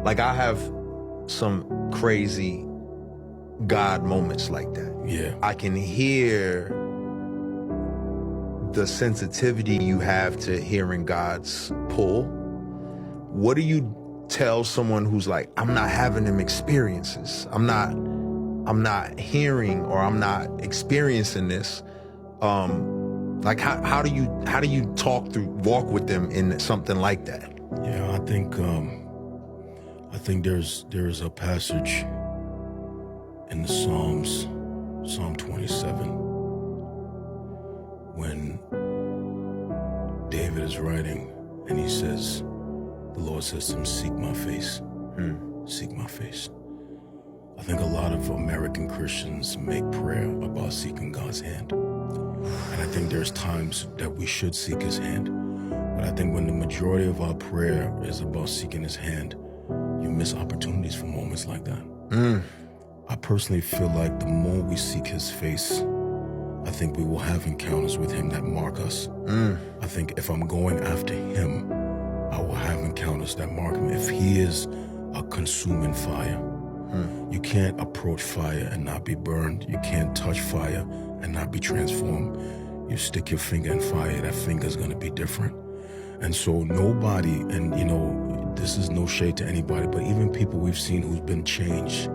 Like, I have some crazy God moments like that. Yeah. I can hear the sensitivity you have to hearing God's pull. What do you tell someone who's like, I'm not having them experiences, I'm not hearing, or I'm not experiencing this? Like, how do you walk with them in something like that? Yeah, I think there's a passage in the Psalms, Psalm 27, when David is writing and he says, the Lord says to him, seek my face, seek my face. I think a lot of American Christians make prayer about seeking God's hand. And I think there's times that we should seek his hand. But I think when the majority of our prayer is about seeking his hand, you miss opportunities for moments like that. I personally feel like the more we seek his face, I think we will have encounters with him that mark us. I think if I'm going after him, I will have encounters that mark him. If he is a consuming fire, you can't approach fire and not be burned. You can't touch fire and not be transformed. You stick your finger in fire, that finger's gonna be different. And so nobody, and you know, this is no shade to anybody, but even people we've seen who've been changed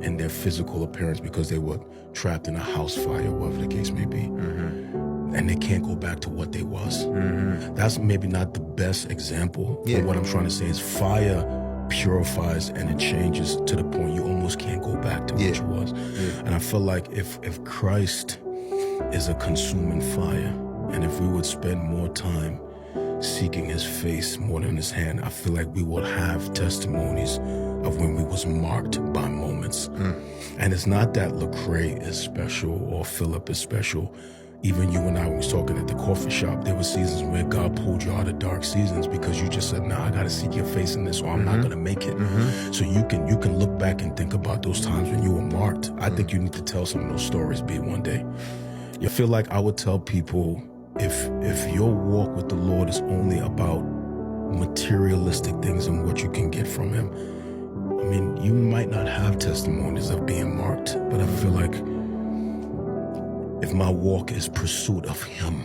in their physical appearance because they were trapped in a house fire, whatever the case may be, and they can't go back to what they was. That's maybe not the best example, but what I'm trying to say is fire purifies and it changes to the point you almost can't go back to what you was. And I feel like if Christ is a consuming fire, and if we would spend more time seeking his face more than his hand, I feel like we will have testimonies of when we was marked by moments. And it's not that Lecrae is special or Philip is special. Even you and I, when we was talking at the coffee shop, there were seasons where God pulled you out of dark seasons because you just said, nah, I gotta seek your face in this or I'm not gonna make it. So you can look back and think about those times when you were marked. I think you need to tell some of those stories, be it one day. I feel like I would tell people, if your walk with the Lord is only about materialistic things and what you can get from him, I mean, you might not have testimonies of being marked, but I feel like if my walk is pursuit of him,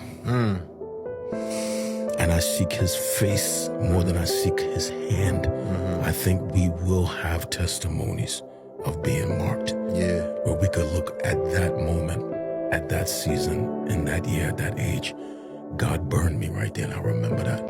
and I seek his face more than I seek his hand, I think we will have testimonies of being marked. Where we could look at that moment, at that season, in that year, at that age. God burned me right there, and I remember that.